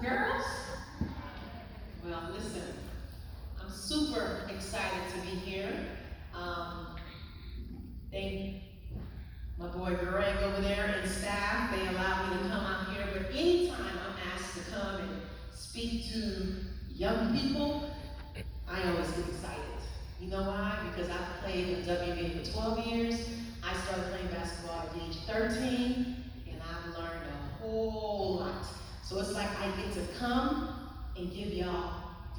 Girls? Well, listen, I'm super excited to be here. Um, thank my boy Greg over there and staff. They allowed me to come out here, but anytime I'm asked to come and speak to young people, I always get excited. You know why? Because I've played in the WNBA for 12 years. I started playing basketball at the age 13, and I've learned a whole lot. So it's like I get to come and give y'all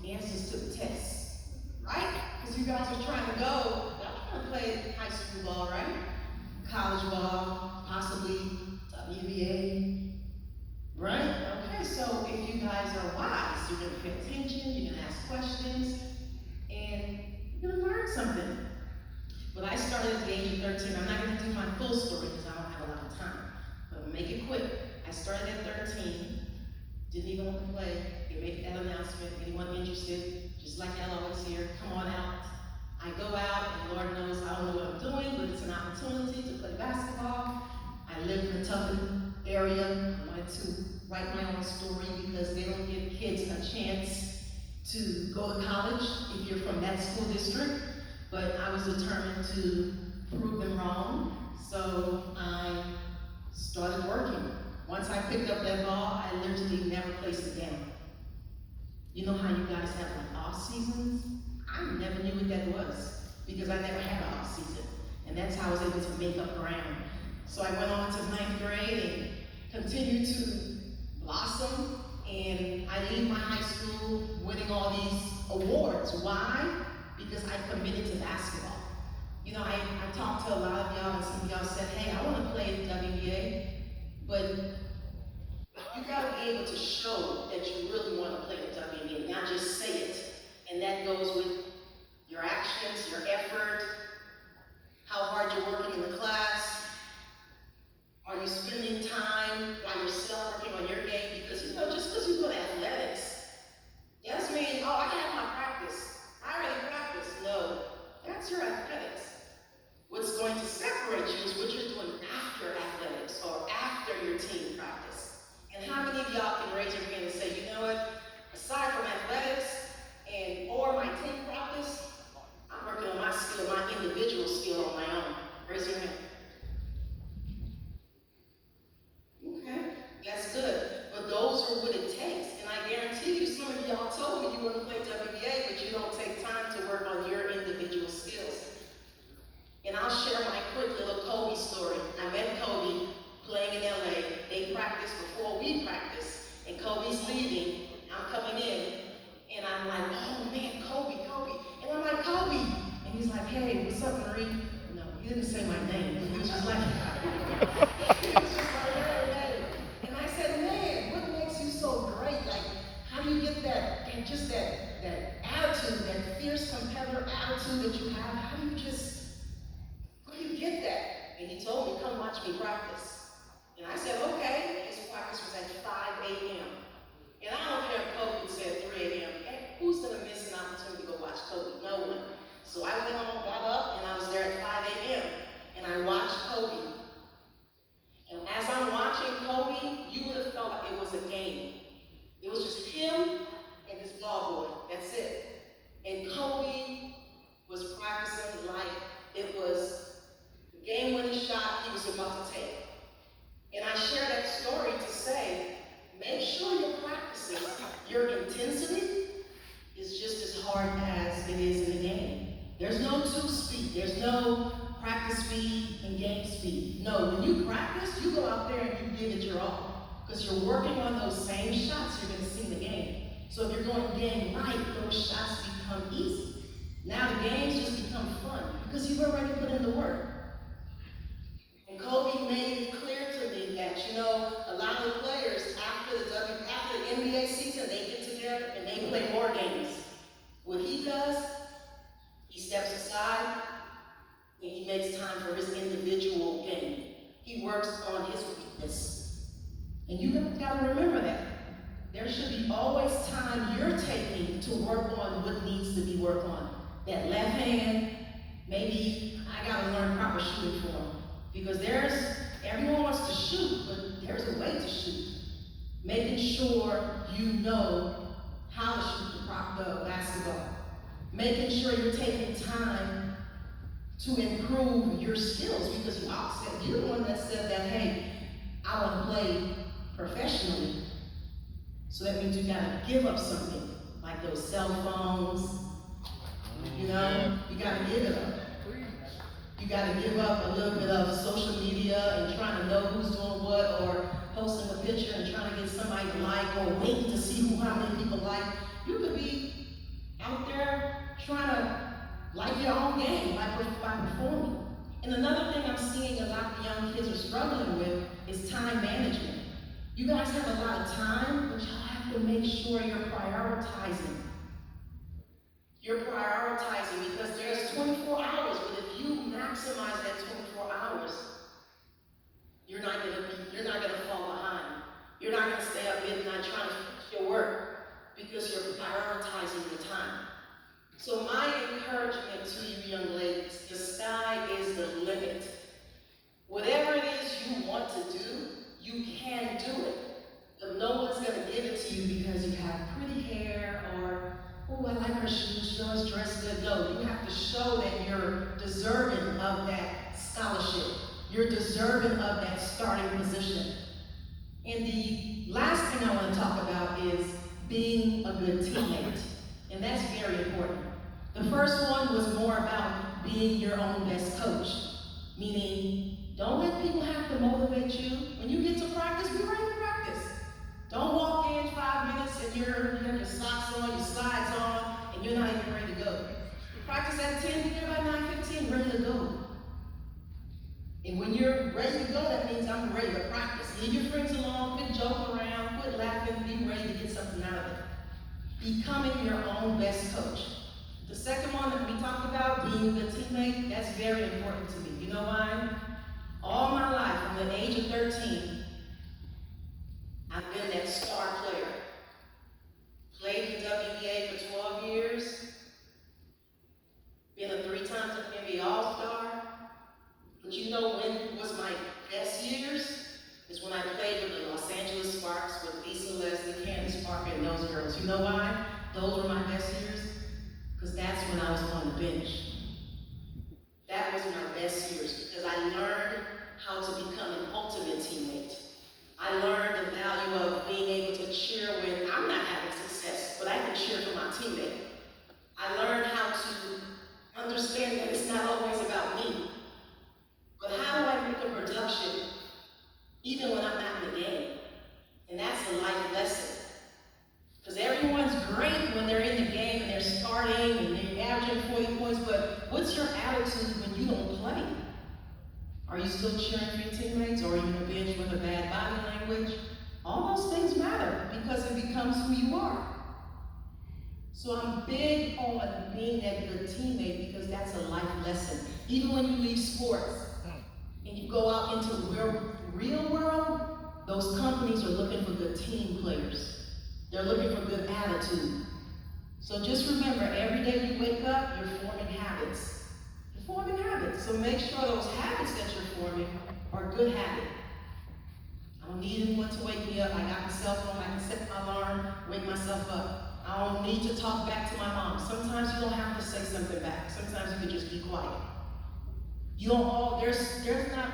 the answers to the tests, right? Because you guys are trying to go, y'all trying to play high school ball, right? College ball, possibly WNBA, right? Okay, so if you guys are wise, you're gonna pay attention, you're gonna ask questions, and you're gonna learn something. But I started at the age of 13. I'm not gonna do my full story because I don't have a lot of time, but I'm gonna make it quick. I started at 13, didn't even want to play. They make that announcement, anyone interested, just like y'all always hear, come on out. I go out, and Lord knows I don't know what I'm doing, but it's an opportunity to play basketball. I live in a tough area. I wanted to write my own story because they don't give kids a chance to go to college if you're from that school district. But I was determined to prove them wrong, so I started working. Once I picked up that ball, I literally never placed it down. You know how you guys have like off seasons? I never knew what that was because I never had an off season. And that's how I was able to make up ground. So I went on to 9th grade and continued to blossom. And I leave my high school winning all these awards. Why? Because I committed to basketball. You know, I talked to a lot of y'all and some of y'all said, hey, I want to play the WNBA, but you gotta be able to show that you really want to play the WNBA, not just say it. And that goes with your actions, your effort, how hard you're working in the class. Are you spending time by yourself working on your game? Because you know, just because you go to athletics, doesn't mean, oh, I have my practice. I already practiced. No, that's your athletics. What's going to separate you is what you're doing after athletics or after your team practice. And how many of y'all can raise your hand and say, you know what, aside from athletics and or my team practice, I'm working on my skill, my individual skill on my own. Raise your hand. Okay, that's good. But those are what it takes. And I guarantee you, some of y'all told me you want to play WBA, but you don't take time to work on your individual skills. And I'll share my quick little Kobe story. I met Kobe playing in LA. They practiced before we practiced. And Kobe's leaving. I'm coming in. And I'm like, oh man, Kobe. And I'm like, Kobe. And he's like, hey, what's up, Marie? No, he didn't say my name. He was just like, hey. And I said, man, what makes you so great? Like, how do you get that, and just that attitude, that fierce competitor attitude that you have? How do you get that? And he told me, come watch me practice. And I said, okay. His practice was at 5 a.m. And I don't care if Kobe said 3 a.m. Hey, who's going to miss an opportunity to go watch Kobe? No one. So I went on, got up, and I was there at 5 a.m. And I watched Kobe. And as I'm watching Kobe, you would have thought it was a game. It was just him and this ball boy. That's it. And Kobe was practicing like it was the game-winning shot he was about to take. And I share that story to say, make sure your practices, your intensity is just as hard as it is in the game. There's no two-speed. There's no practice speed and game speed. No, when you practice, you go out there and you give it your all. Because you're working on those same shots you're going to see in the game. So if you're going game right, those shots become easy. Now the games just become fun because you've already put in the work. And Kobe made it clear to me that, you know, a lot of the players after the NBA season, they get together and they play more games. What he does, he steps aside and he makes time for his individual game. He works on his weakness. And you gotta remember that. There should be always time you're taking to work on what needs to be worked on. That left hand, maybe I gotta learn proper shooting form. Because everyone wants to shoot, but there's a way to shoot. Making sure you know how to shoot the basketball. Making sure you're taking time to improve your skills, because you're the one that said that, hey, I want to play professionally. So that means you gotta give up something, like those cell phones, you gotta give it up. You gotta give up a little bit of social media and trying to know who's doing what, or posting a picture and trying to get somebody to like, or waiting to see how many people like. You could be out there trying to like your own game by performing. And another thing I'm seeing a lot of young kids are struggling with is time management. You guys have a lot of time, but y'all have to make sure you're prioritizing. You're prioritizing, because there's 24 hours, but if you maximize that 24 hours, you're not gonna fall behind. You're not gonna stay up midnight trying to finish your work, because you're prioritizing your time. So my encouragement to you young ladies, the sky is the limit. Whatever it is you want to do, you can do it. But no one's gonna give it to you because you have pretty hair, or, oh, I like her shoes, she always dressed good. No, you have to show that you're deserving of that scholarship. You're deserving of that starting position. And the last thing I want to talk about is being a good teammate. And that's very important. The first one was more about being your own best coach. Meaning, don't let people have to motivate you. When you get to practice, be ready to practice. Don't walk in 5 minutes and you have your socks on, your slides on, and you're not even ready to go. Practice at 10, be there by 9:15, ready to go. And when you're ready to go, that means I'm ready to practice. Leave your friends alone, quit joking around, quit laughing, be ready to get something out of it. Becoming your own best coach. The second one that we talked about, being a good teammate, that's very important to me. You know why? All my life, from the age of 13, I've been that star player. Played the WNBA for 12 years. Been a 3-time NBA All-Star. But you know when was my best years? Is when I played with the Los Angeles Sparks, with Lisa Leslie, Candace Parker, and those girls. You know why those were my best years? Because that's when I was on the bench. That was my best years, because I learned how to become an ultimate teammate. I learned the value of being able to cheer when I'm not having success, but I can cheer for my teammate. I learned how to understand that it's not always about me, but how do I make a production even when I'm not in the game? And that's a life lesson. Because everyone's great when they're in the game and they're starting and they're averaging 40 points, but what's your attitude when you don't play? Are you still cheering for your teammates, or are you on the bench with a bad body language? All those things matter because it becomes who you are. So I'm big on being that good teammate, because that's a life lesson. Even when you leave sports and you go out into the real world, those companies are looking for good team players. They're looking for good attitude. So just remember, every day you wake up, you're forming habits. You're forming habits. So make sure those habits that you're forming are good habits. I don't need anyone to wake me up. I got my cell phone, I can set my alarm, wake myself up. I don't need to talk back to my mom. Sometimes you don't have to say something back. Sometimes you can just be quiet. You don't there's not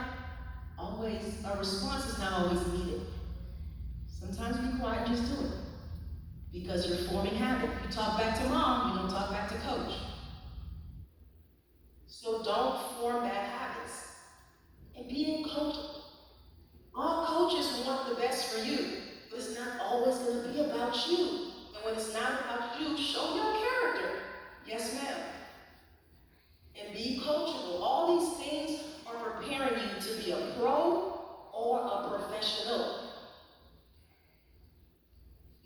always, a response is not always needed. Sometimes be quiet and just do it. Because you're forming habit. You talk back to mom, you don't talk back to coach. So don't form bad habits. And being coachable. All coaches want the best for you, but it's not always going to be about you. And when it's not about you, show your character. Yes, ma'am. And be coachable. All these things are preparing you to be a pro or a professional.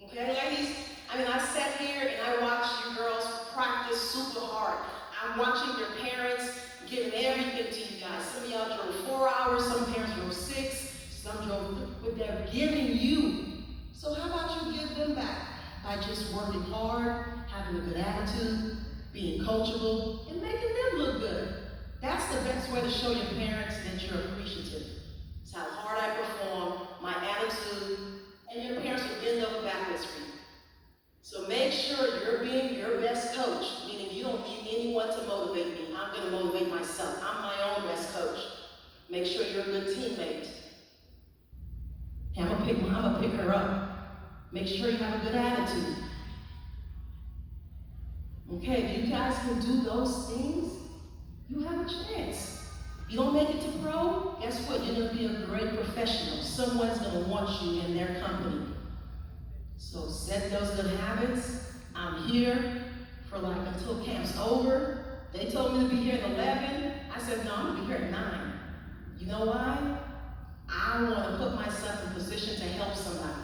Okay, ladies? I sat here and I watched you girls practice super hard. I'm watching your parents giving everything to you guys. Some of y'all drove 4 hours, some parents drove 6, some drove, but they're giving you. So how about you give them back by just working hard, having a good attitude, being coachable, and making them look good. That's the best way to show your parents that you're appreciative. It's how hard I perform, my attitude, and your parents gonna pick her up. Make sure you have a good attitude. Okay, if you guys can do those things, you have a chance. You don't make it to pro, guess what? You're gonna be a great professional. Someone's gonna want you in their company. So set those good habits. I'm here for until camp's over. They told me to be here at 11. I said, no, I'm gonna be here at 9. You know why? I wanna put myself in position to help somebody.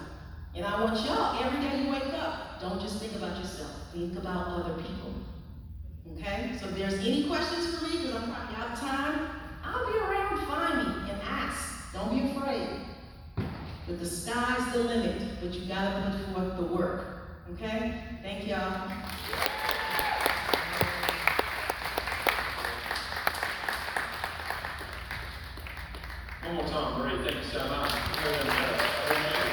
And I want y'all, every day you wake up, don't just think about yourself, think about other people. Okay? So if there's any questions for me, because I'm probably out of time, I'll be around, find me and ask. Don't be afraid. But the sky's the limit, but you gotta put forth the work. Okay? Thank y'all. One more time, Marie. Thank you so much.